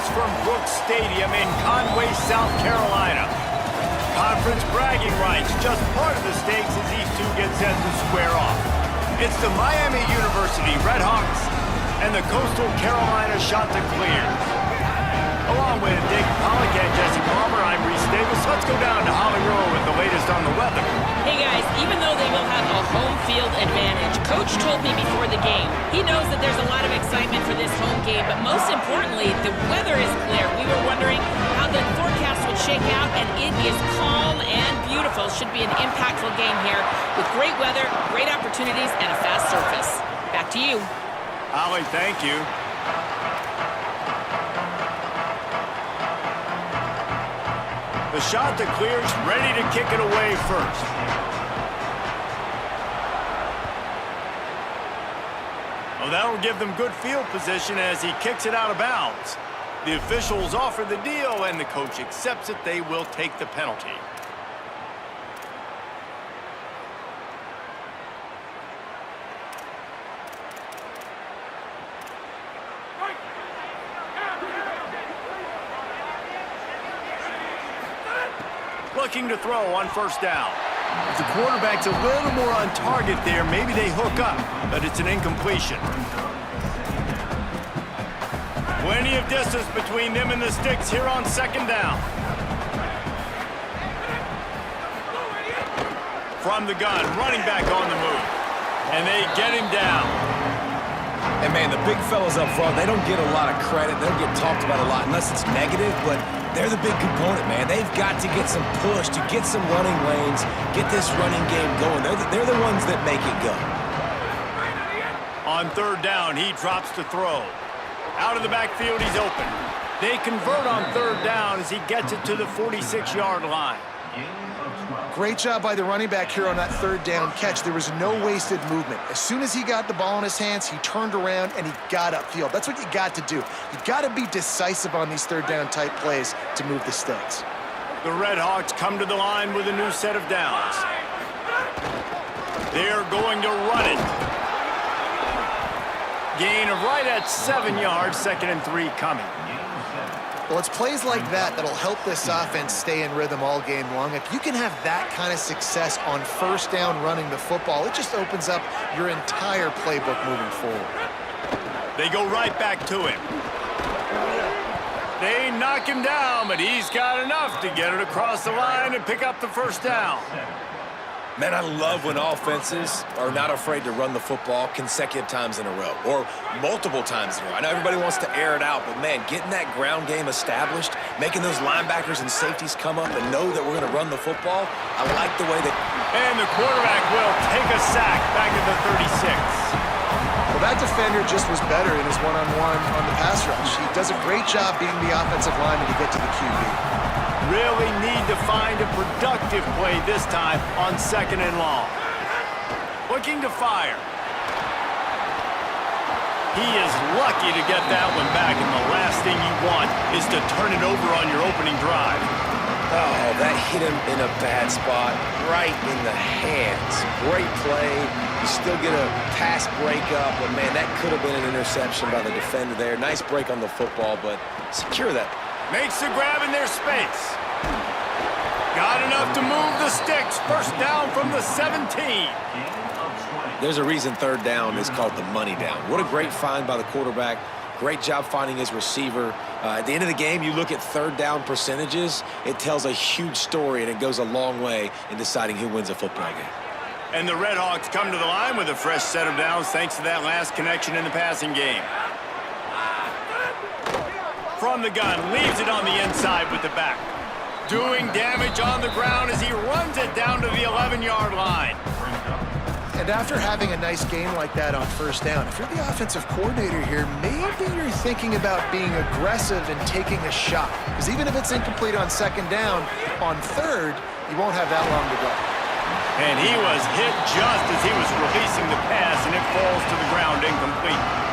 us from Brooks Stadium in Conway, South Carolina. Conference bragging rights, just part of the stakes as these two get set to square off. It's the Miami University Redhawks and the Coastal Carolina Chanticleers. Along with Dick Pollock and Jesse Palmer, I'm Reese Davis. Let's go down to Holly Rowe with the latest on the weather. Hey guys, even though they will have a home field advantage, Coach told me before the game, he knows that there's a lot of excitement for this home game, but most importantly, the weather is clear. We were wondering how the forecast would shake out, and it is calm and beautiful. Should be an impactful game here with great weather, great opportunities, and a fast surface. Back to you. Holly, thank you. The Chanticleers ready to kick it away first. Well, that'll give them good field position as he kicks it out of bounds. The officials offer the deal, and the coach accepts it. They will take the penalty. Looking to throw on first down. If the quarterback's a little more on target there, maybe they hook up, but it's an incompletion. Plenty of distance between them and the sticks here on second down. From the gun, running back on the move. And they get him down. And man, the big fellas up front, they don't get a lot of credit. They don't get talked about a lot unless it's negative, but they're the big component, man. They've got to get some push, to get some running lanes, get this running game going. They're the ones that make it go. On third down, he drops to throw. Out of the backfield, he's open. They convert on third down as he gets it to the 46-yard line. Great job by the running back here on that third down catch. There was no wasted movement. As soon as he got the ball in his hands, he turned around and he got upfield. That's what you got to do. You got to be decisive on these third down type plays to move the sticks. The Redhawks come to the line with a new set of downs. They're going to run it. Gain of right at 7 yards, 2nd and 3 coming. Well, it's plays like that that'll help this offense stay in rhythm all game long. If you can have that kind of success on first down running the football, it just opens up your entire playbook moving forward. They go right back to him. They knock him down, but he's got enough to get it across the line and pick up the first down. Man, I love when offenses are not afraid to run the football consecutive times in a row or multiple times in a row. I know everybody wants to air it out, but, man, getting that ground game established, making those linebackers and safeties come up and know that we're going to run the football, I like the way that... And the quarterback will take a sack back at the 36. Well, that defender just was better in his one-on-one on the pass rush. He does a great job being the offensive lineman to get to the QB. Really need to find a productive play this time on 2nd and long. Looking to fire. He is lucky to get that one back, and the last thing you want is to turn it over on your opening drive. Oh, that hit him in a bad spot, right in the hands. Great play. You still get a pass breakup, but, man, that could have been an interception by the defender there. Nice break on the football, but secure that. Makes the grab in their space. Got enough to move the sticks. First down from the 17. There's a reason third down is called the money down. What a great find by the quarterback. Great job finding his receiver. At the end of the game, you look at third down percentages. It tells a huge story, and it goes a long way in deciding who wins a football game. And the Redhawks come to the line with a fresh set of downs thanks to that last connection in the passing game. From the gun, leaves it on the inside with the back. Doing damage on the ground as he runs it down to the 11-yard line. And after having a nice game like that on first down, if you're the offensive coordinator here, maybe you're thinking about being aggressive and taking a shot. Because even if it's incomplete on second down, on third, you won't have that long to go. And he was hit just as he was releasing the pass, and it falls to the ground incomplete.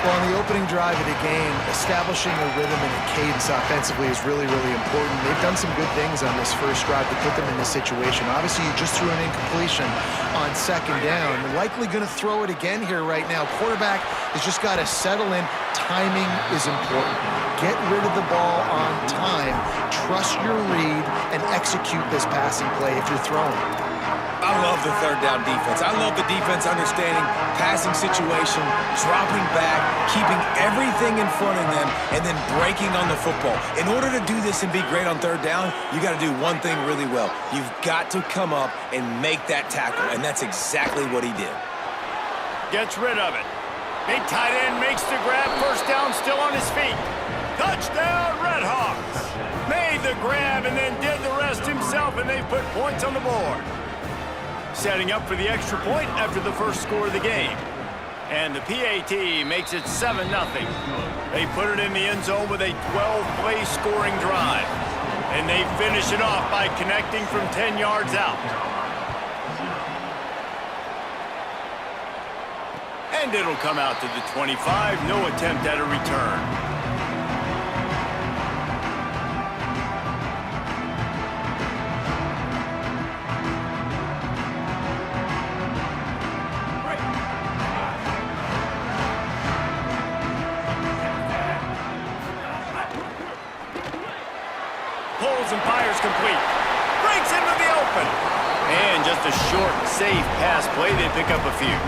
Well, on the opening drive of the game, establishing a rhythm and a cadence offensively is really, really important. They've done some good things on this first drive to put them in this situation. Obviously, you just threw an incompletion on second down. Likely going to throw it again here right now. Quarterback has just got to settle in. Timing is important. Get rid of the ball on time, trust your read, and execute this passing play if you're throwing. I love the third down defense. I love the defense understanding passing situation, dropping back, keeping everything in front of them, and then breaking on the football. In order to do this and be great on third down, you got to do one thing really well. You've got to come up and make that tackle, and that's exactly what he did. Gets rid of it. Big tight end makes the grab. First down, still on his feet. Touchdown, Redhawks. Made the grab and then did the rest himself, and they put points on the board. Setting up for the extra point after the first score of the game. And the PAT makes it 7-0. They put it in the end zone with a 12-play scoring drive. And they finish it off by connecting from 10 yards out. And it'll come out to the 25. No attempt at a return. Pulls and fires complete. Breaks into the open. And just a short, safe pass play. They pick up a few.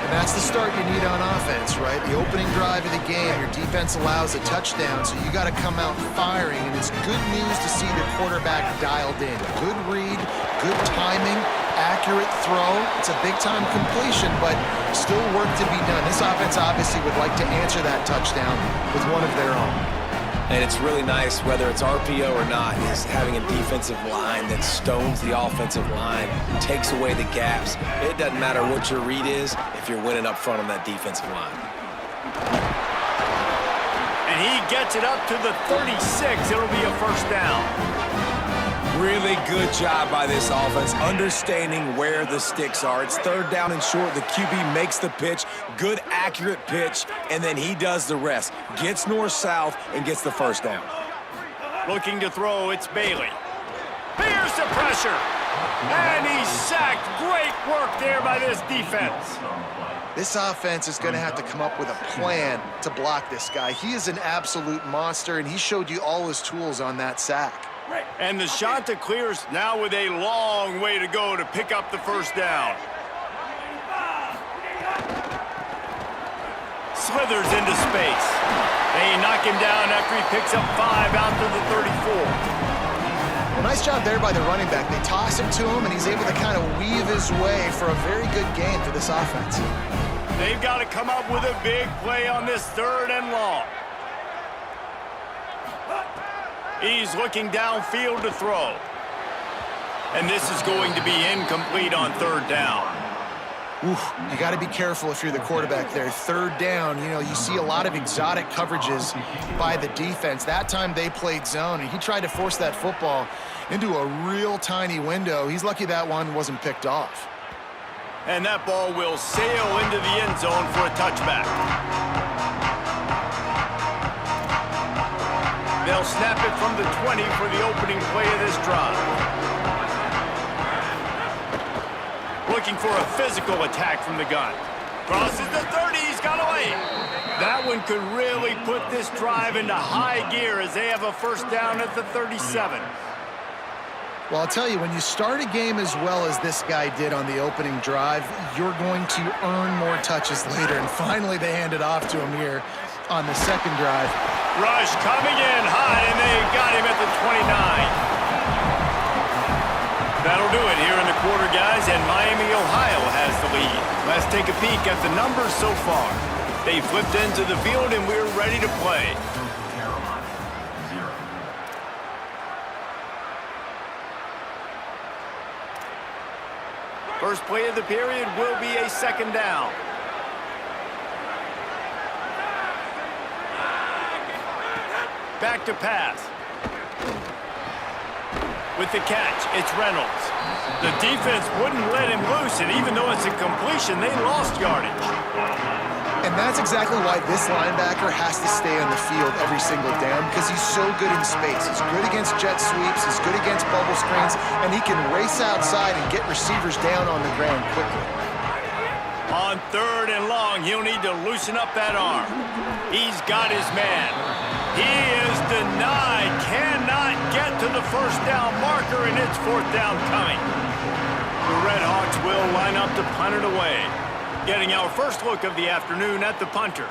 And that's the start you need on offense, right? The opening drive of the game, your defense allows a touchdown, so you got to come out firing. And it's good news to see the quarterback dialed in. Good read, good timing, accurate throw. It's a big-time completion, but still work to be done. This offense obviously would like to answer that touchdown with one of their own. And it's really nice, whether it's RPO or not, is having a defensive line that stones the offensive line, takes away the gaps. It doesn't matter what your read is if you're winning up front on that defensive line. And he gets it up to the 36. It'll be a first down. Really good job by this offense, understanding where the sticks are. It's third down and short. The QB makes the pitch, good, accurate pitch, and then he does the rest. Gets north-south and gets the first down. Looking to throw, it's Bailey. Here's the pressure. And he's sacked. Great work there by this defense. This offense is going to have to come up with a plan to block this guy. He is an absolute monster, and he showed you all his tools on that sack. And the Shanta clears now with a long way to go to pick up the first down. Slithers into space. They knock him down after he picks up 5 out to the 34. Well, nice job there by the running back. They toss him to him, and he's able to kind of weave his way for a very good gain for this offense. They've got to come up with a big play on this third and long. He's looking downfield to throw. And this is going to be incomplete on third down. Oof, you got to be careful if you're the quarterback there. Third down, you know, you see a lot of exotic coverages by the defense. That time they played zone, and he tried to force that football into a real tiny window. He's lucky that one wasn't picked off. And that ball will sail into the end zone for a touchback. They'll snap it from the 20 for the opening play of this drive. Looking for a physical attack from the gun. Crosses the 30, he's got away. That one could really put this drive into high gear as they have a first down at the 37. Well, I'll tell you, when you start a game as well as this guy did on the opening drive, you're going to earn more touches later. And finally, they hand it off to him here on the second drive. Rush coming in high, and they got him at the 29. That'll do it here in the quarter, guys, and Miami, Ohio has the lead. Let's take a peek at the numbers so far. They flipped into the field, and we're ready to play. First play of the period will be a second down. Back to pass. With the catch, it's Reynolds. The defense wouldn't let him loose, and even though it's a completion, they lost yardage. And that's exactly why this linebacker has to stay on the field every single down, because he's so good in space. He's good against jet sweeps, he's good against bubble screens, and he can race outside and get receivers down on the ground quickly. On third and long, he'll need to loosen up that arm. He's got his man. He is denied. Cannot get to the first down marker, and it's fourth down coming. The Red Hawks will line up to punt it away. Getting our first look of the afternoon at the punter.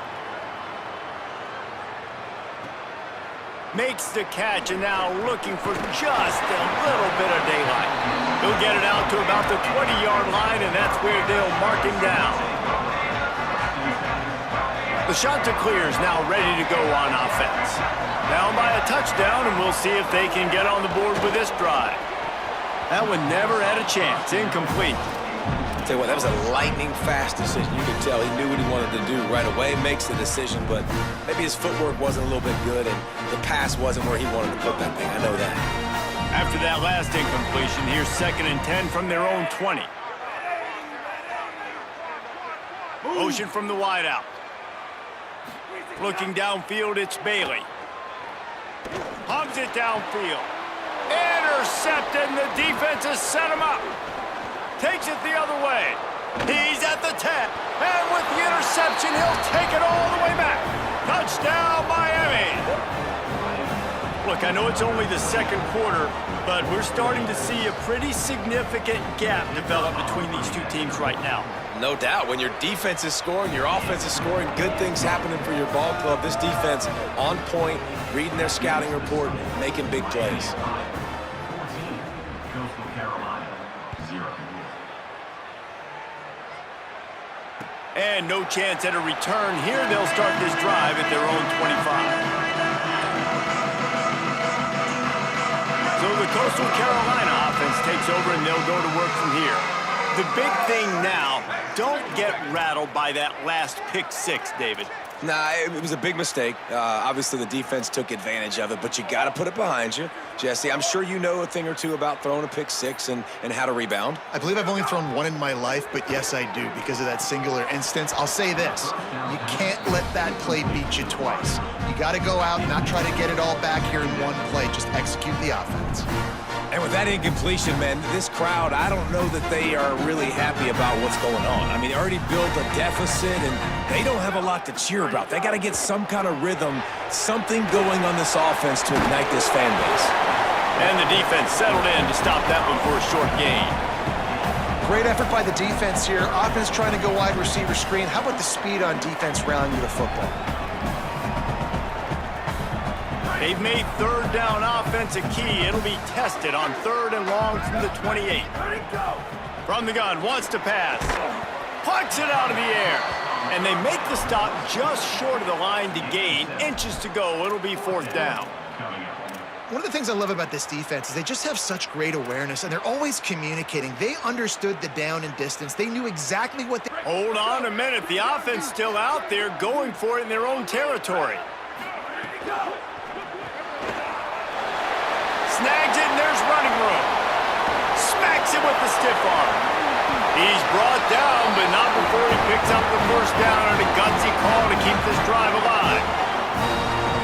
Makes the catch, and now looking for just a little bit of daylight. He'll get it out to about the 20-yard line, and that's where they'll mark him down. The shot to clear is now ready to go on offense. Down by a touchdown, and we'll see if they can get on the board with this drive. That one never had a chance. Incomplete. Tell you what, that was a lightning-fast decision. You could tell he knew what he wanted to do right away, makes the decision, but maybe his footwork wasn't a little bit good, and the pass wasn't where he wanted to put that thing. I know that. After that last incompletion, here's 2nd and 10 from their own 20. Motion from the wideout. Looking downfield, it's Bailey. Pumps it downfield. Intercepted, and the defense has set him up. Takes it the other way. He's at the 10. And with the interception, he'll take it all the way back. Touchdown, Miami. Look, I know it's only the second quarter, but we're starting to see a pretty significant gap develop between these two teams right now. No doubt. When your defense is scoring, your offense is scoring, good things happening for your ball club. This defense on point, reading their scouting report, making big plays. And no chance at a return. Here they'll start this drive at their own 25. So the Coastal Carolina offense takes over, and they'll go to work from here. The big thing now, don't get rattled by that last pick six, David. Nah, it was a big mistake. Obviously, the defense took advantage of it, but you got to put it behind you. Jesse, I'm sure you know a thing or two about throwing a pick six and how to rebound. I believe I've only thrown one in my life, but yes, I do, because of that singular instance. I'll say this. You can't let that play beat you twice. You got to go out and not try to get it all back here in one play. Just execute the offense. And with that incompletion, man, this crowd, I don't know that they are really happy about what's going on. I mean, they already built a deficit, and they don't have a lot to cheer about. They got to get some kind of rhythm, something going on this offense to ignite this fan base. And the defense settled in to stop that one for a short gain. Great effort by the defense here. Offense trying to go wide receiver screen. How about the speed on defense rallying the football? They've made third down offense a key. It'll be tested on 3rd and long from the 28. From the gun, wants to pass. Punts it out of the air. And they make the stop just short of the line to gain. Inches to go. It'll be 4th down. One of the things I love about this defense is they just have such great awareness, and they're always communicating. They understood the down and distance. They knew exactly what they... Hold on a minute. The offense still out there going for it in their own territory. Snags it, and there's running room. Smacks it with the stiff arm. He's brought down, but not before he picks up the first down on a gutsy call to keep this drive alive.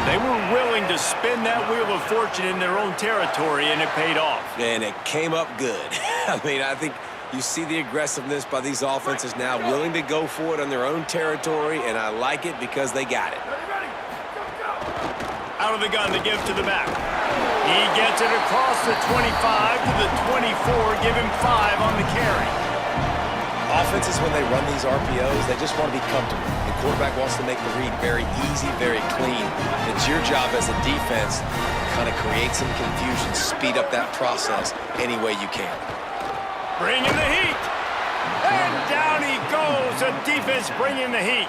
They were willing to spin that wheel of fortune in their own territory, and it paid off. And it came up good. I mean, I think you see the aggressiveness by these offenses now, willing to go for it on their own territory, and I like it because they got it. Out of the gun to give to the back. He gets it across the 25 to the 24, give him 5 on the carry. Offenses, when they run these RPOs, they just want to be comfortable. The quarterback wants to make the read very easy, very clean. It's your job as a defense to kind of create some confusion, speed up that process any way you can. Bring in the heat. And down he goes. The defense bringing the heat.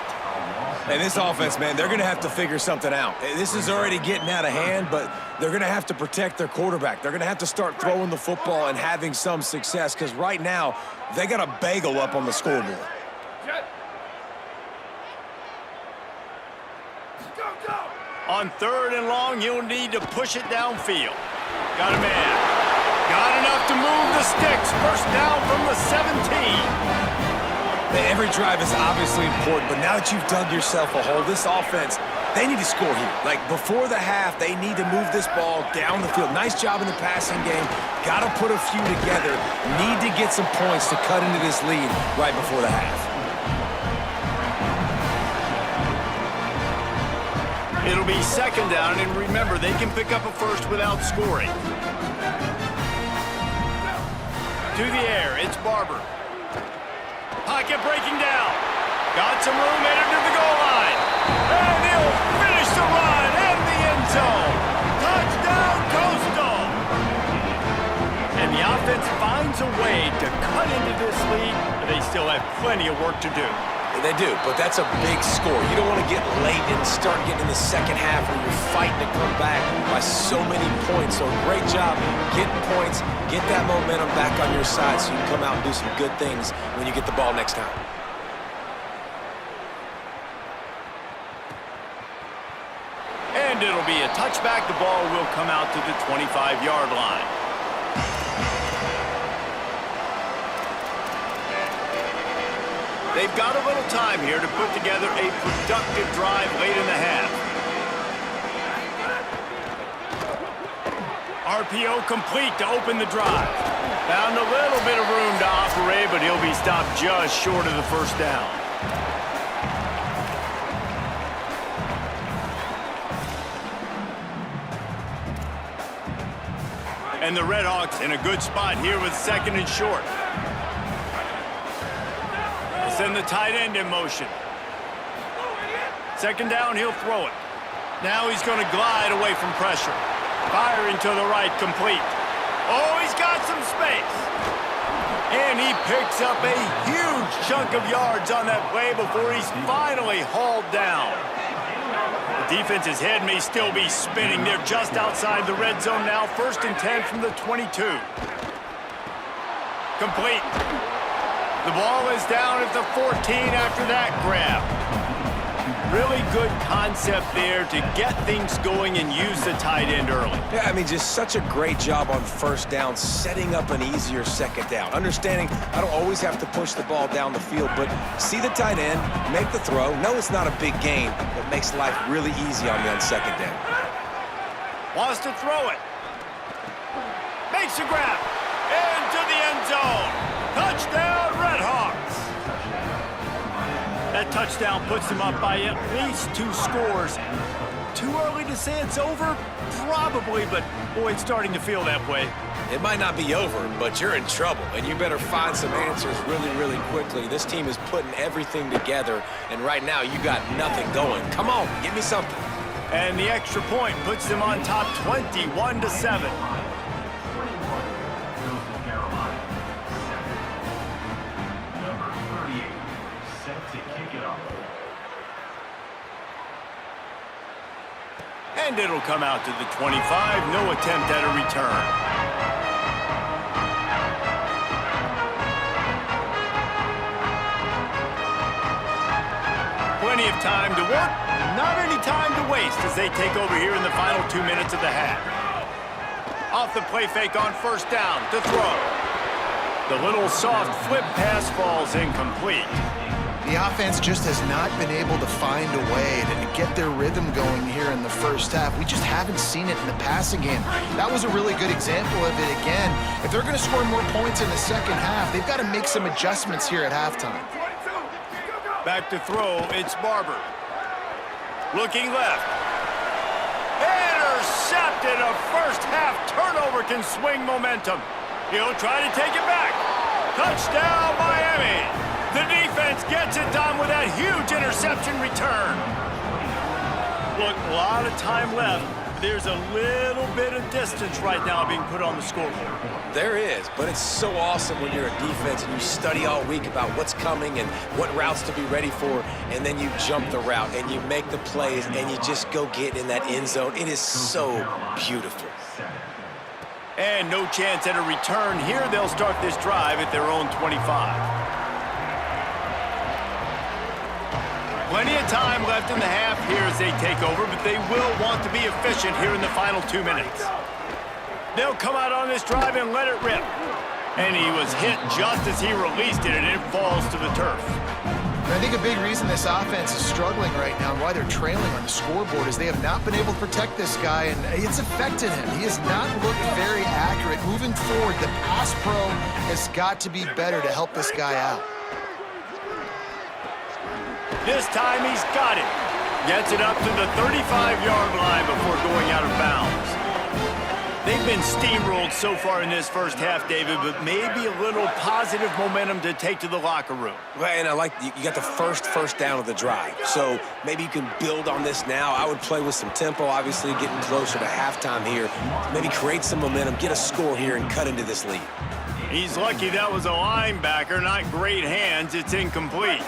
And this offense, man, they're going to have to figure something out. This is already getting out of hand, but they're going to have to protect their quarterback. They're going to have to start throwing the football and having some success, because right now, they got a bagel up on the scoreboard. On 3rd and long, you'll need to push it downfield. Got a man. Got enough to move the sticks. First down from the 17. Every drive is obviously important, but now that you've dug yourself a hole, this offense, they need to score here. Like, before the half, they need to move this ball down the field. Nice job in the passing game. Got to put a few together. Need to get some points to cut into this lead right before the half. It'll be second down, and remember, they can pick up a first without scoring. To the air, it's Barber. Pocket breaking down. Got some room, headed to the goal line. And he'll finish the run in the end zone. Touchdown, Coastal. And the offense finds a way to cut into this lead, but they still have plenty of work to do. They do, but that's a big score. You don't want to get late and start getting in the second half where you're fighting to come back by so many points. So great job getting points, get that momentum back on your side so you can come out and do some good things when you get the ball next time. And it'll be a touchback. The ball will come out to the 25-yard line. They've got a little time here to put together a productive drive late in the half. RPO complete to open the drive. Found a little bit of room to operate, but he'll be stopped just short of the first down. And the Redhawks in a good spot here with second and short. Send the tight end in motion. Second down, he'll throw it. Now he's going to glide away from pressure. Firing to the right, complete. Oh, he's got some space. And he picks up a huge chunk of yards on that play before he's finally hauled down. The defense's head may still be spinning. They're just outside the red zone now. 1st and 10 from the 22. Complete. The ball is down at the 14 after that grab. Really good concept there to get things going and use the tight end early. Yeah, I mean, just such a great job on first down, setting up an easier second down. Understanding I don't always have to push the ball down the field, but see the tight end, make the throw. No, it's not a big gain, but makes life really easy on me on second down. Wants to throw it. Makes a grab. Into the end zone. Touchdown, Redhawks! That touchdown puts them up by at least 2 scores. Too early to say it's over? Probably, but boy, it's starting to feel that way. It might not be over, but you're in trouble, and you better find some answers really, really quickly. This team is putting everything together, and right now you got nothing going. Come on, give me something. And the extra point puts them on top 21-7. And it'll come out to the 25. No attempt at a return. Plenty of time to work. Not any time to waste as they take over here in the final 2 minutes of the half. Off the play fake on first down to throw. The little soft flip pass falls incomplete. The offense just has not been able to find a way to get their rhythm going here in the first half. We just haven't seen it in the passing game. That was a really good example of it again. If they're going to score more points in the second half, they've got to make some adjustments here at halftime. Back to throw, it's Barber. Looking left. Intercepted. A first half turnover can swing momentum. He'll try to take it back. Touchdown, Miami. The defense gets it done with that huge interception return. Look, a lot of time left. There's a little bit of distance right now being put on the scoreboard. There is, but it's so awesome when you're a defense and you study all week about what's coming and what routes to be ready for, and then you jump the route and you make the plays and you just go get in that end zone. It is so beautiful. And no chance at a return here. They'll start this drive at their own 25. Plenty of time left in the half here as they take over, but they will want to be efficient here in the final 2 minutes. They'll come out on this drive and let it rip. And he was hit just as he released it, and it falls to the turf. I think a big reason this offense is struggling right now and why they're trailing on the scoreboard is they have not been able to protect this guy, and it's affected him. He has not looked very accurate. Moving forward, the pass pro has got to be better to help this guy out. This time he's got it. Gets it up to the 35-yard line before going out of bounds. They've been steamrolled so far in this first half, David, but maybe a little positive momentum to take to the locker room. Well, and I like you got the first down of the drive, so maybe you can build on this now. I would play with some tempo, obviously getting closer to halftime here. Maybe create some momentum, get a score here, and cut into this lead. He's lucky that was a linebacker, not great hands. It's incomplete.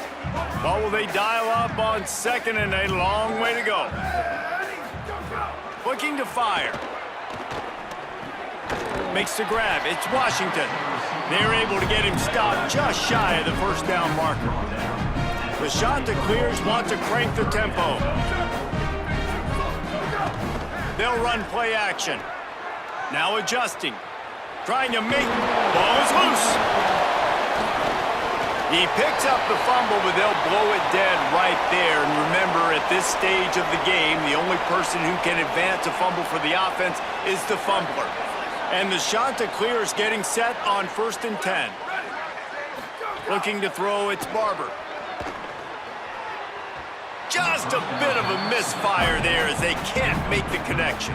Well, will they dial up on second and a long way to go? Looking to fire. Makes the grab. It's Washington. They're able to get him stopped just shy of the first down marker. The Chanticleers want to crank the tempo. They'll run play action. Now adjusting. Trying to make... Ball is loose. He picks up the fumble, but they'll blow it dead right there. And remember, at this stage of the game, the only person who can advance a fumble for the offense is the fumbler. And the Chanticleers getting set on 1st and 10. Looking to throw, it's Barber. Just a bit of a misfire there as they can't make the connection.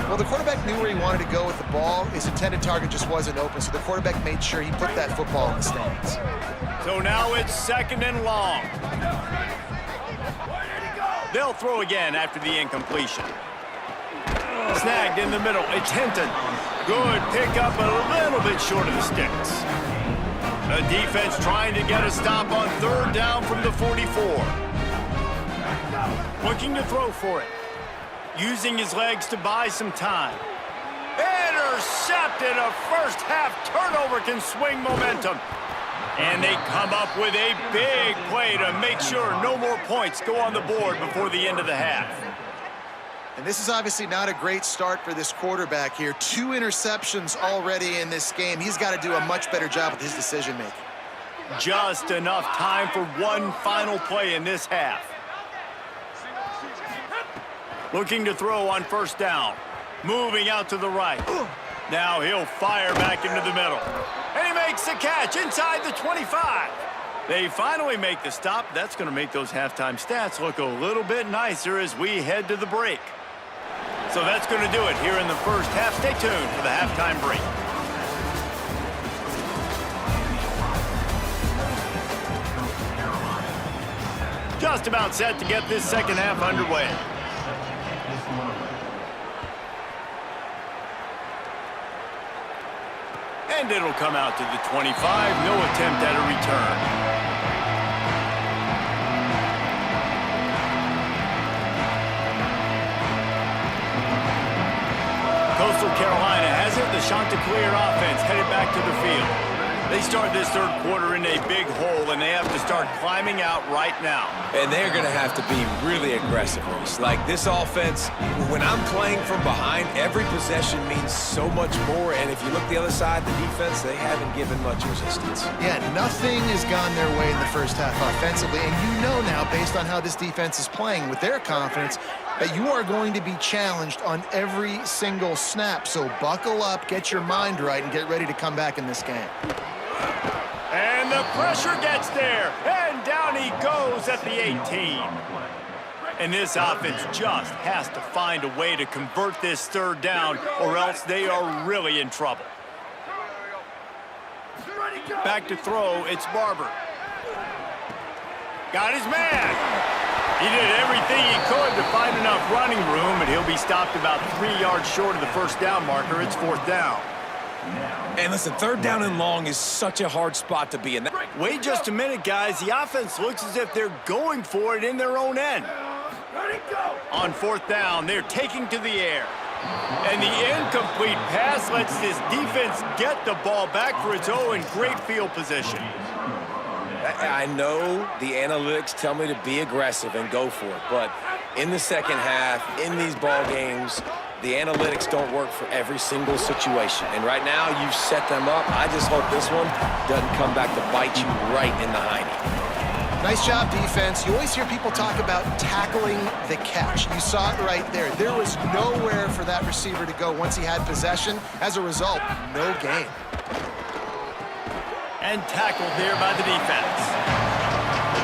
Well, the quarterback knew where he wanted to go with the ball. His intended target just wasn't open, so the quarterback made sure he put that football in the stands. So now it's 2nd and long. They'll throw again after the incompletion. Snagged in the middle. It's Hinton. Good pickup, but a little bit short of the sticks. The defense trying to get a stop on 3rd down from the 44. Looking to throw for it. Using his legs to buy some time. Intercepted. A first half turnover can swing momentum. And they come up with a big play to make sure no more points go on the board before the end of the half. And this is obviously not a great start for this quarterback here. 2 interceptions already in this game. He's got to do a much better job with his decision-making. Just enough time for one final play in this half. Looking to throw on 1st down. Moving out to the right. Now he'll fire back into the middle. And he makes the catch inside the 25. They finally make the stop. That's going to make those halftime stats look a little bit nicer as we head to the break. So that's going to do it here in the first half. Stay tuned for the halftime break. Just about set to get this second half underway. And it'll come out to the 25. No attempt at a return. Coastal Carolina has it. The Chanticleer offense headed back to the field. They start this 3rd quarter in a big hole, and they have to start climbing out right now. And they're going to have to be really aggressive. Like this offense, when I'm playing from behind, every possession means so much more. And if you look the other side, the defense, they haven't given much resistance. Yeah, nothing has gone their way in the first half offensively. And you know now, based on how this defense is playing with their confidence, that you are going to be challenged on every single snap. So buckle up, get your mind right, and get ready to come back in this game. And the pressure gets there, and down he goes at the 18. And this offense just has to find a way to convert this 3rd down, or else they are really in trouble. Back to throw, it's Barber. Got his man. He did everything he could to find enough running room, and he'll be stopped about 3 yards short of the first down marker. It's 4th down. And listen, 3rd down and long is such a hard spot to be in. Wait just a minute, guys. The offense looks as if they're going for it in their own end. On 4th down, they're taking to the air. And the incomplete pass lets this defense get the ball back for its own great field position. I know the analytics tell me to be aggressive and go for it, but in the second half, in these ball games, the analytics don't work for every single situation. And right now, you've set them up. I just hope this one doesn't come back to bite you right in the hiney. Nice job, defense. You always hear people talk about tackling the catch. You saw it right there. There was nowhere for that receiver to go once he had possession. As a result, no gain. And tackled there by the defense.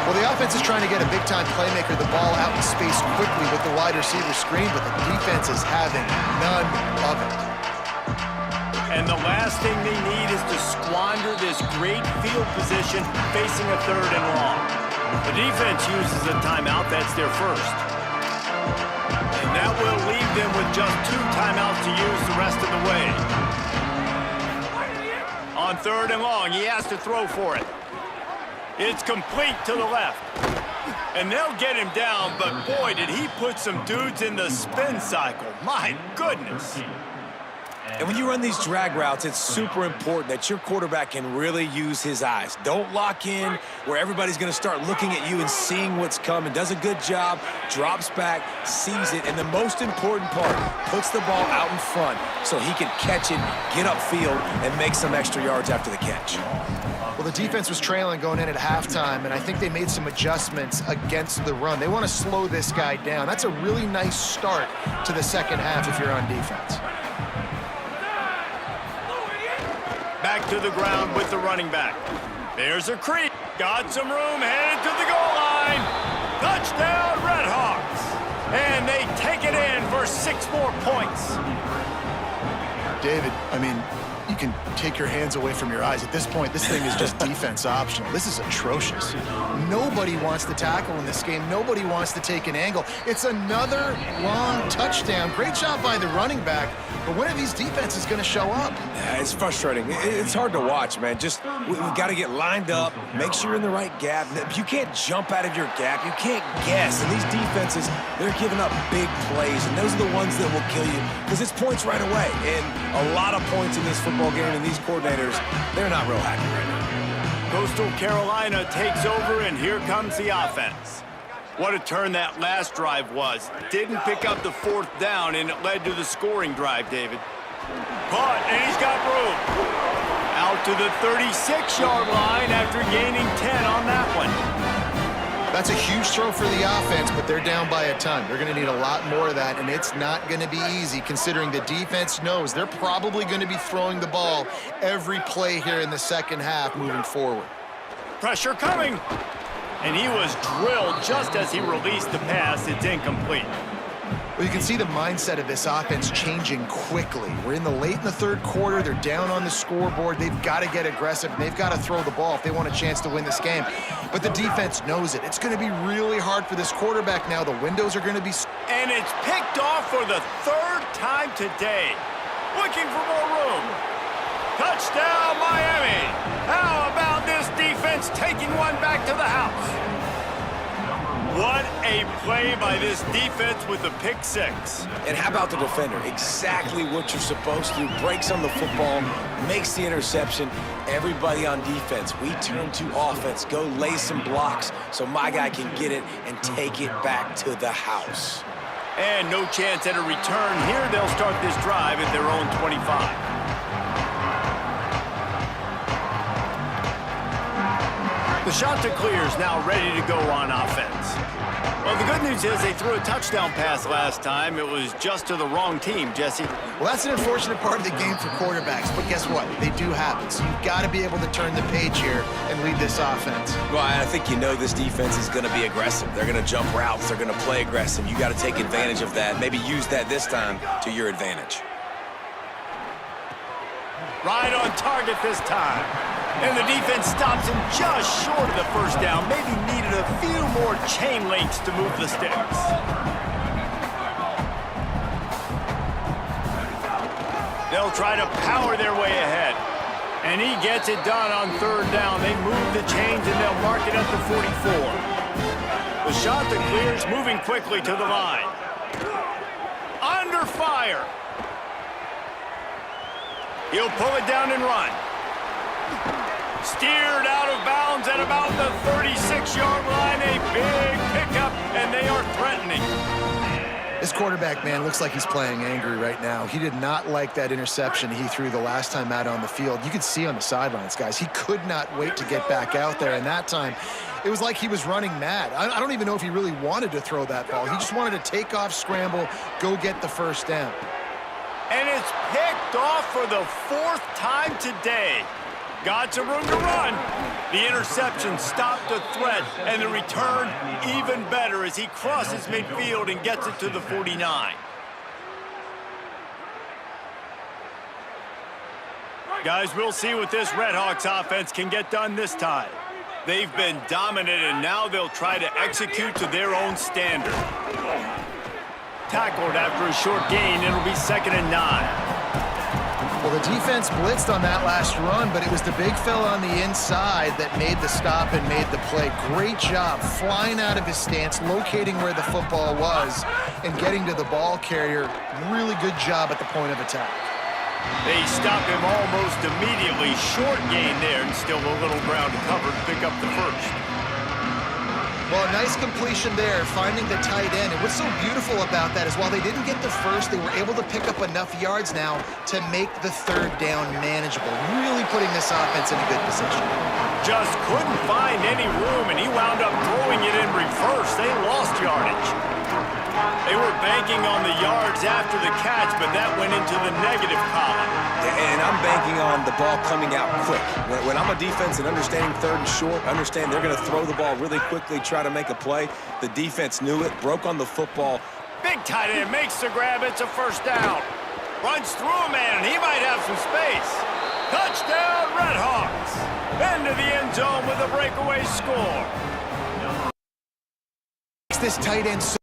Well, the offense is trying to get a big-time playmaker the ball out in space quickly with the wide receiver screen, but the defense is having none of it. And the last thing they need is to squander this great field position facing a 3rd and long. The defense uses a timeout. That's their first. And that will leave them with just 2 timeouts to use the rest of the way. On 3rd and long, he has to throw for it. It's complete to the left. And they'll get him down, but boy, did he put some dudes in the spin cycle. My goodness. And when you run these drag routes, it's super important that your quarterback can really use his eyes. Don't lock in where everybody's going to start looking at you and seeing what's coming. Does a good job, drops back, sees it, and the most important part, puts the ball out in front so he can catch it, get upfield, and make some extra yards after the catch. Well, the defense was trailing going in at halftime, and I think they made some adjustments against the run. They want to slow this guy down. That's a really nice start to the second half if you're on defense. Back to the ground with the running back. There's a creep. Got some room, headed to the goal line. Touchdown, Redhawks. And they take it in for 6 more points. David, I mean, you can take your hands away from your eyes. At this point, this thing is just defense optional. This is atrocious. Nobody wants to tackle in this game. Nobody wants to take an angle. It's another long touchdown. Great job by the running back. But when are these defenses going to show up? Yeah, it's frustrating. It's hard to watch, man. Just, we got to get lined up, make sure you're in the right gap. You can't jump out of your gap. You can't guess. And these defenses, they're giving up big plays, and those are the ones that will kill you because it's points right away. And a lot of points in this football game, and these coordinators, they're not real happy right now. Coastal Carolina takes over, and here comes the offense. What a turn that last drive was. Didn't pick up the 4th down, and it led to the scoring drive, David. Caught, and he's got room. Out to the 36-yard line after gaining 10 on that one. That's a huge throw for the offense, but they're down by a ton. They're going to need a lot more of that, and it's not going to be easy considering the defense knows they're probably going to be throwing the ball every play here in the second half moving forward. Pressure coming. And he was drilled just as he released the pass. It's incomplete. Well, you can see the mindset of this offense changing quickly. We're in the 3rd quarter. They're down on the scoreboard. They've got to get aggressive. They've got to throw the ball if they want a chance to win this game. But the defense knows it. It's going to be really hard for this quarterback now. The windows are going to be... And it's picked off for the 3rd time today. Looking for more room. Touchdown, Miami. How about this defense taking one back to the house? What a play by this defense with the pick 6. And how about the defender? Exactly what you're supposed to do. Breaks on the football, makes the interception. Everybody on defense, we turn to offense. Go lay some blocks so my guy can get it and take it back to the house. And no chance at a return here. They'll start this drive at their own 25. The Chanticleers now ready to go on offense. Well, the good news is they threw a touchdown pass last time. It was just to the wrong team, Jesse. Well, that's an unfortunate part of the game for quarterbacks, but guess what? They do happen. So you've got to be able to turn the page here and lead this offense. Well, I think you know this defense is going to be aggressive. They're going to jump routes. They're going to play aggressive. You got to take advantage of that. Maybe use that this time to your advantage. Right on target this time. And the defense stops him just short of the 1st down. Maybe needed a few more chain links to move the sticks. They'll try to power their way ahead. And he gets it done on 3rd down. They move the chains and they'll mark it at the 44. The Chanticleers moving quickly to the line. Under fire. He'll pull it down and run. Steered out of bounds at about the 36-yard line. A big pickup, and they are threatening. This quarterback, man, looks like he's playing angry right now. He did not like that interception he threw the last time out on the field. You could see on the sidelines, guys, he could not wait to get back out there. And that time, it was like he was running mad. I don't even know if he really wanted to throw that ball. He just wanted to take off, scramble, go get the 1st down. And it's picked off for the 4th time today. Got some room to run. The interception stopped the threat, and the return even better as he crosses midfield and gets it to the 49. Guys, we'll see what this Redhawks offense can get done this time. They've been dominant, and now they'll try to execute to their own standard. Tackled after a short gain. It'll be 2nd and 9. Well, the defense blitzed on that last run, but it was the big fella on the inside that made the stop and made the play. Great job flying out of his stance, locating where the football was, and getting to the ball carrier. Really good job at the point of attack. They stop him almost immediately. Short gain there, and still a little ground to cover to pick up the first. Well, a nice completion there, finding the tight end. And what's so beautiful about that is while they didn't get the first, they were able to pick up enough yards now to make the 3rd down manageable. Really putting this offense in a good position. Just couldn't find any room, and he wound up throwing it in reverse. They lost yardage. They were banking on the yards after the catch, but that went into the negative column. And I'm banking on the ball coming out quick. When I'm a defense and understanding 3rd and short, understand they're going to throw the ball really quickly, try to make a play. The defense knew it, broke on the football. Big tight end makes the grab. It's a 1st down. Runs through a man, and he might have some space. Touchdown, Redhawks. Into the end zone with a breakaway score. This tight end so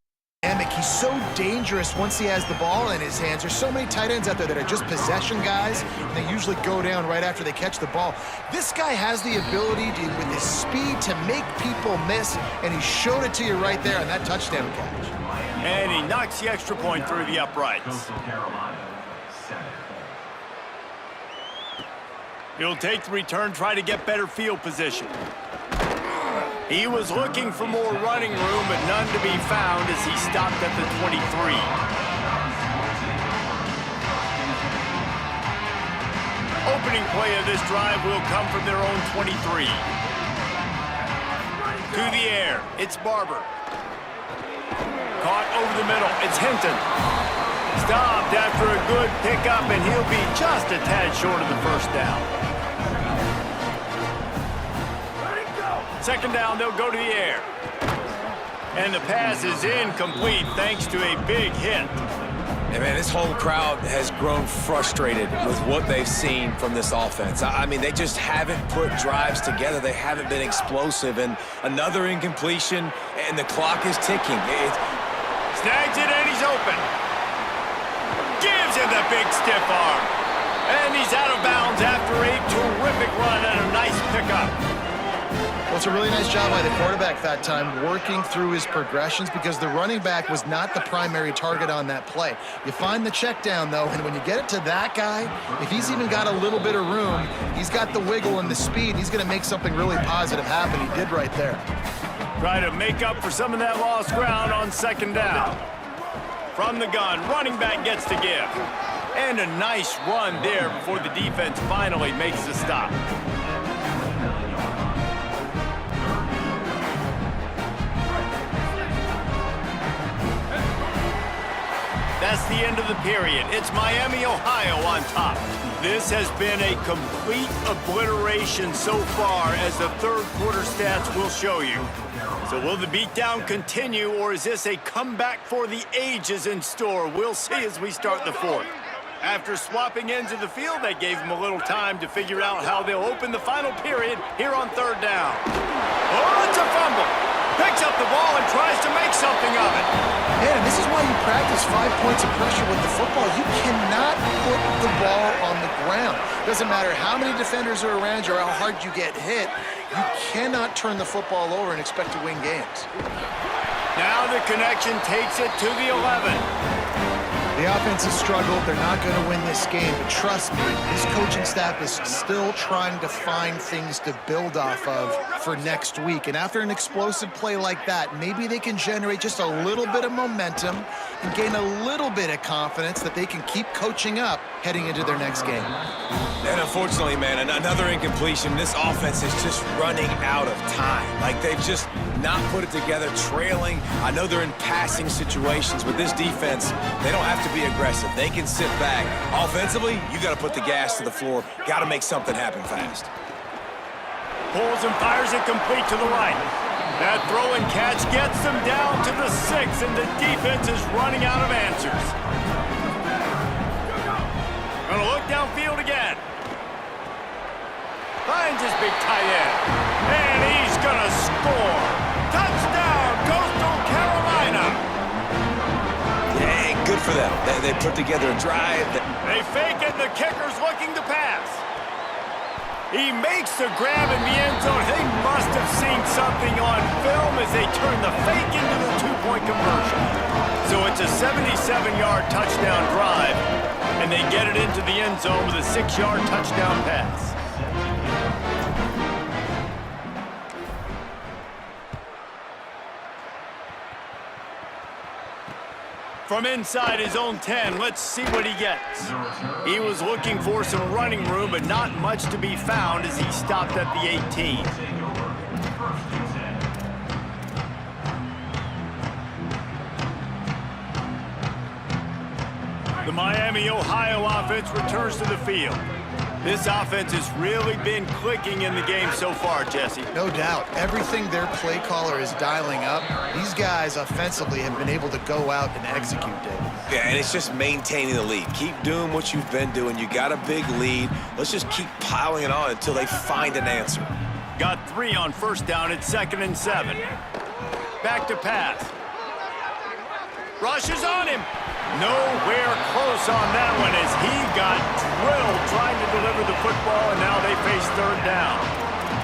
dynamic. He's so dangerous once he has the ball in his hands. There's so many tight ends out there that are just possession guys, and they usually go down right after they catch the ball. This guy has the ability to, with his speed, to make people miss, and he showed it to you right there on that touchdown catch. And he knocks the extra point through the uprights. He'll take the return, try to get better field position. He was looking for more running room, but none to be found as he stopped at the 23. Opening play of this drive will come from their own 23. To the air, it's Barber. Caught over the middle, it's Hinton. Stopped after a good pickup, and he'll be just a tad short of the 1st down. 2nd down, they'll go to the air. And the pass is incomplete thanks to a big hit. Hey, man, this whole crowd has grown frustrated with what they've seen from this offense. I mean, they just haven't put drives together. They haven't been explosive. And another incompletion, and the clock is ticking. Snags it, and he's open. Gives him the big stiff arm. And he's out of bounds after a terrific run and a nice pickup. Well, it's a really nice job by the quarterback that time, working through his progressions, because the running back was not the primary target on that play. You find the check down, though, and when you get it to that guy, if he's even got a little bit of room, he's got the wiggle and the speed, he's going to make something really positive happen. He did right there. Try to make up for some of that lost ground on 2nd down. From the gun, running back gets to give. And a nice run there before the defense finally makes the stop. That's the end of the period. It's Miami, Ohio on top. This has been a complete obliteration so far, as the 3rd quarter stats will show you. So will the beatdown continue, or is this a comeback for the ages in store? We'll see as we start the 4th. After swapping ends of the field, that gave them a little time to figure out how they'll open the final period here on 3rd down. Oh, it's a fumble. Picks up the ball and tries to make something of it. Man, this is why you practice 5 points of pressure with the football. You cannot put the ball on the ground. Doesn't matter how many defenders are around you or how hard you get hit. You cannot turn the football over and expect to win games. Now the connection takes it to the 11. The offense has struggled. They're not going to win this game, but trust me, this coaching staff is still trying to find things to build off of for next week. And after an explosive play like that, maybe they can generate just a little bit of momentum and gain a little bit of confidence that they can keep coaching up heading into their next game. And unfortunately, man, another incompletion. This offense is just running out of time. Like, they've just not put it together, trailing. I know they're in passing situations, but this defense, they don't have to be aggressive. They can sit back. Offensively, you got to put the gas to the floor. Got to make something happen fast. pulls and fires it complete to the right. That throw and catch gets them down to the 6, and the defense is running out of answers. Gonna look downfield again. Finds his big tight end. And he's gonna score. Touchdown, Coastal Carolina. Yeah, good for them. They put together a drive. They fake it, and the kicker's looking to pass. He makes the grab in the end zone. They must have seen something on film as they turn the fake into the two-point conversion. So it's a 77-yard touchdown drive, and they get it into the end zone with a 6-yard touchdown pass. From inside his own 10, let's see what he gets. He was looking for some running room, but not much to be found as he stopped at the 18. The Miami, Ohio offense returns to the field. This offense has really been clicking in the game so far, Jesse. No doubt. Everything their play caller is dialing up, these guys offensively have been able to go out and execute, David. Yeah, and it's just maintaining the lead. Keep doing what you've been doing. You got a big lead. Let's just keep piling it on until they find an answer. Got 3 on first down at 2nd and 7. Back to pass. Rushes on him. Nowhere close on that one as he got drilled trying to deliver the football, and now they face 3rd down.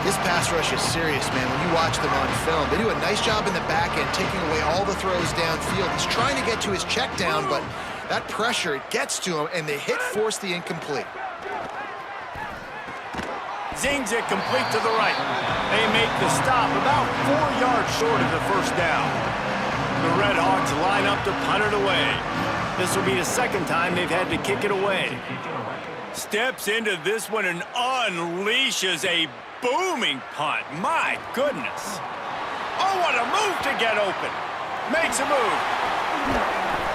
This pass rush is serious, man. When you watch them on film, they do a nice job in the back end, taking away all the throws downfield. He's trying to get to his check down, but that pressure, it gets to him, and the hit forced the incomplete. Zings it complete to the right. They make the stop about 4 yards short of the first down. The Red Hawks line up to punt it away. This will be the 2nd time they've had to kick it away. Steps into this one and unleashes a booming punt. My goodness. Oh, what a move to get open. Makes a move.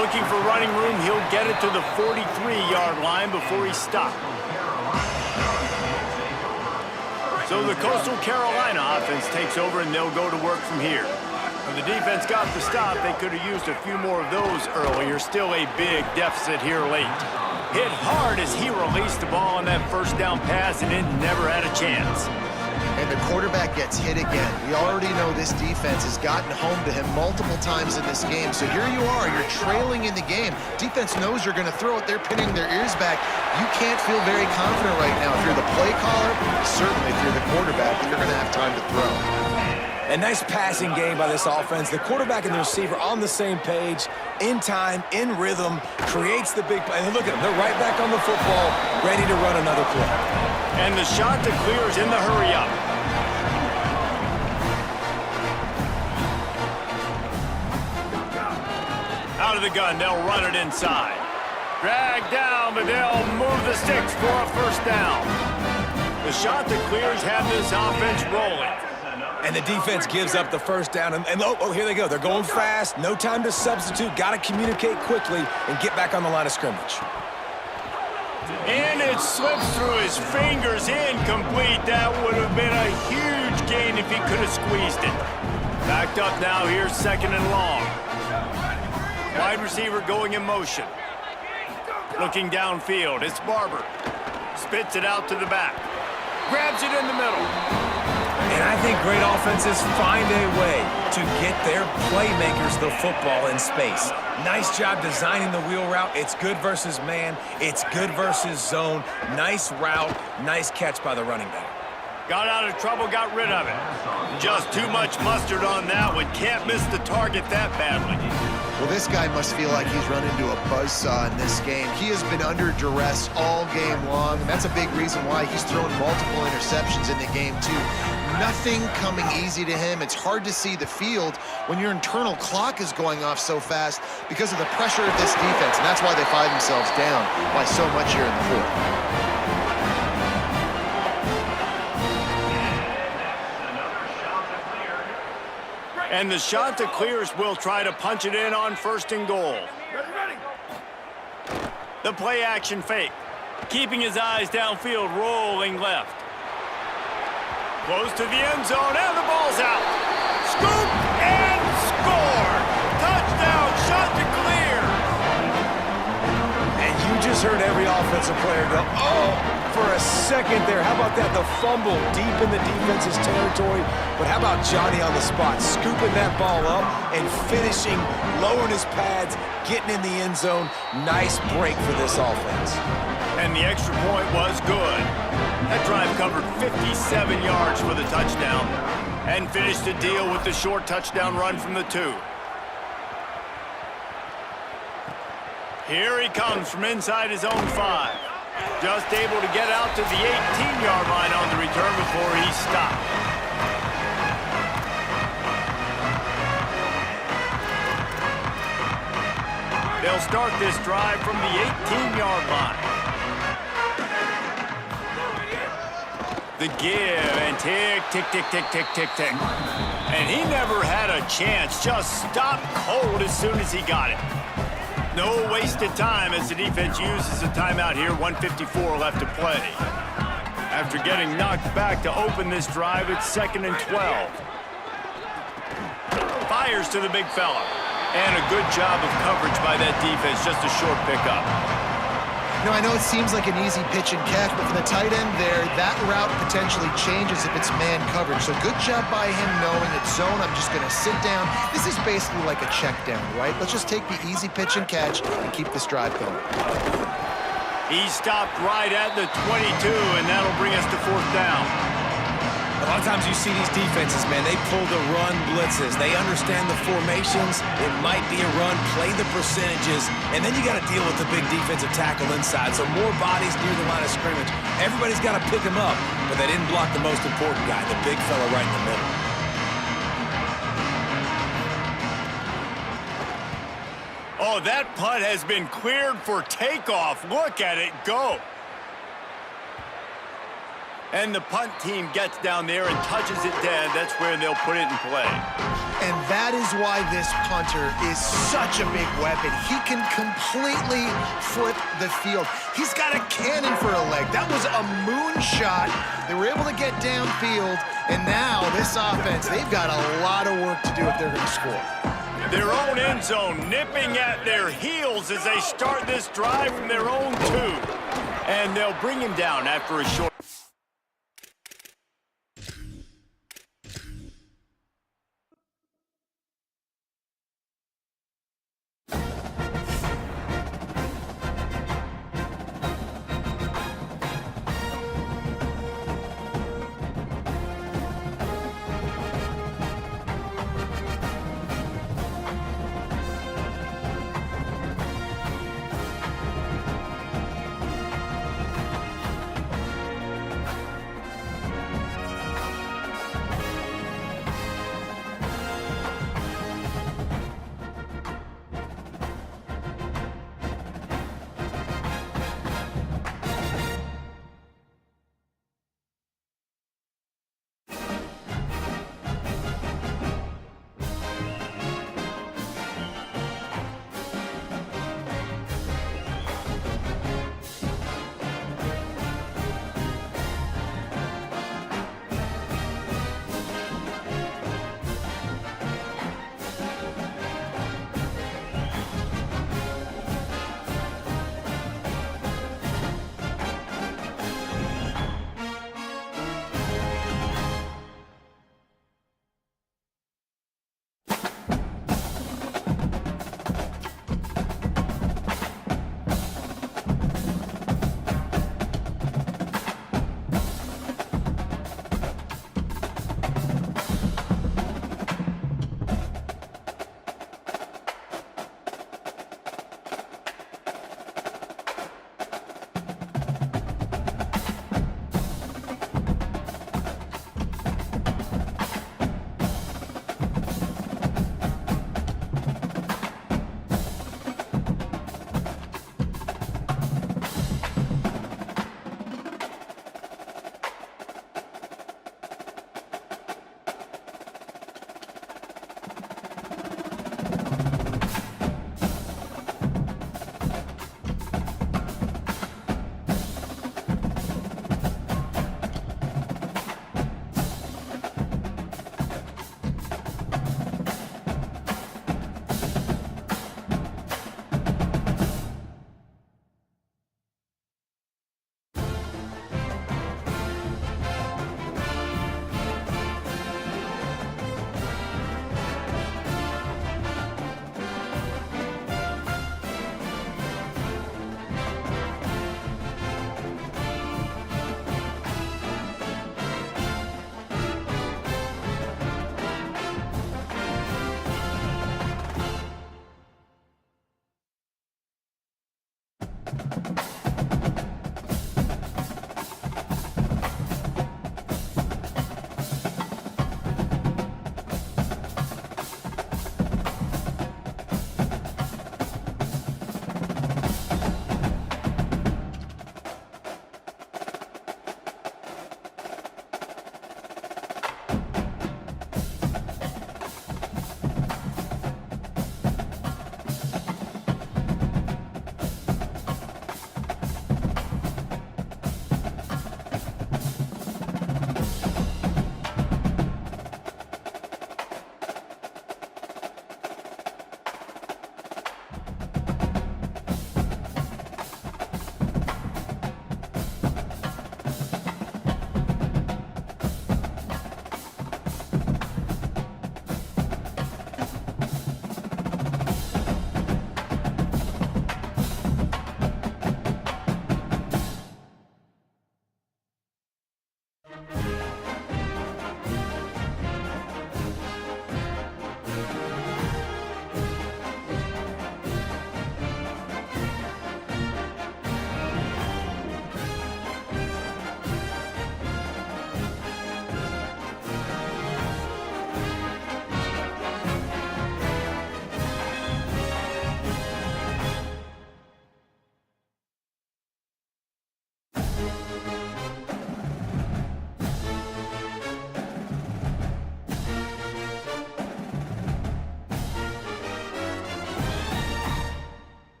Looking for running room, he'll get it to the 43-yard line before he's stopped. So the Coastal Carolina offense takes over, and they'll go to work from here. When the defense got the stop, they could have used a few more of those earlier. Still a big deficit here late. Hit hard as he released the ball on that first down pass, and it never had a chance. And the quarterback gets hit again. We already know this defense has gotten home to him multiple times in this game. So here you are, you're trailing in the game. Defense knows you're going to throw it. They're pinning their ears back. You can't feel very confident right now. If you're the play caller, certainly if you're the quarterback, that you're going to have time to throw. A nice passing game by this offense. The quarterback and the receiver on the same page, in time, in rhythm, creates the big play. And look at them, they're right back on the football, ready to run another play. And the shot to clear is in the hurry up. Out of the gun, they'll run it inside. Drag down, but they'll move the sticks for a first down. The shot to clears have this offense rolling. And the defense gives up the first down. And oh, here they go. They're going fast. No time to substitute. Got to communicate quickly and get back on the line of scrimmage. And it slips through his fingers, incomplete. That would have been a huge gain if he could have squeezed it. Backed up now, here's 2nd and long. Wide receiver going in motion. Looking downfield, it's Barber. Spits it out to the back. Grabs it in the middle. And I think great offenses find a way to get their playmakers the football in space. Nice job designing the wheel route. It's good versus man. It's good versus zone. Nice route. Nice catch by the running back. Got out of trouble, got rid of it. Just too much mustard on that one. Can't miss the target that badly. Well, this guy must feel like he's run into a buzzsaw in this game. He has been under duress all game long, and that's a big reason why he's thrown multiple interceptions in the game, too. Nothing coming easy to him. It's hard to see the field when your internal clock is going off so fast because of the pressure of this defense, and that's why they find themselves down by so much here in the 4th. And the shot to clears will try to punch it in on 1st and goal. The play action fake. Keeping his eyes downfield, rolling left. Close to the end zone, and the ball's out. Scoop and score. Touchdown, shot to clear. And you just heard every offensive player go, oh, for a second there. How about that? The fumble deep in the defense's territory. But how about Johnny on the spot, scooping that ball up and finishing, lowering his pads, getting in the end zone. Nice break for this offense. And the extra point was good. That drive covered 57 yards for the touchdown and finished the deal with the short touchdown run from the 2. Here he comes from inside his own 5. Just able to get out to the 18-yard line on the return before he stopped. They'll start this drive from the 18-yard line. The give and tick, tick, tick, tick, tick, tick, tick. And he never had a chance. Just stopped cold as soon as he got it. No wasted time as the defense uses a timeout here. 1:54 left to play. After getting knocked back to open this drive, it's 2nd and 12. Fires to the big fella. And a good job of coverage by that defense. Just a short pickup. You know, I know it seems like an easy pitch and catch, but for the tight end there, that route potentially changes if it's man coverage. So good job by him knowing it's zone. I'm just going to sit down. This is basically like a check down, right? Let's just take the easy pitch and catch and keep this drive going. He stopped right at the 22, and that'll bring us to 4th down. A lot of times you see these defenses, man, they pull the run blitzes. They understand the formations. It might be a run, play the percentages, and then you got to deal with the big defensive tackle inside. So more bodies near the line of scrimmage. Everybody's got to pick him up, but they didn't block the most important guy, the big fella right in the middle. Oh, that punt has been cleared for takeoff. Look at it go. And the punt team gets down there and touches it dead. That's where they'll put it in play. And that is why this punter is such a big weapon. He can completely flip the field. He's got a cannon for a leg. That was a moonshot. They were able to get downfield, and now this offense, they've got a lot of work to do if they're going to score. Their own end zone nipping at their heels as they start this drive from their own 2. And they'll bring him down after a short...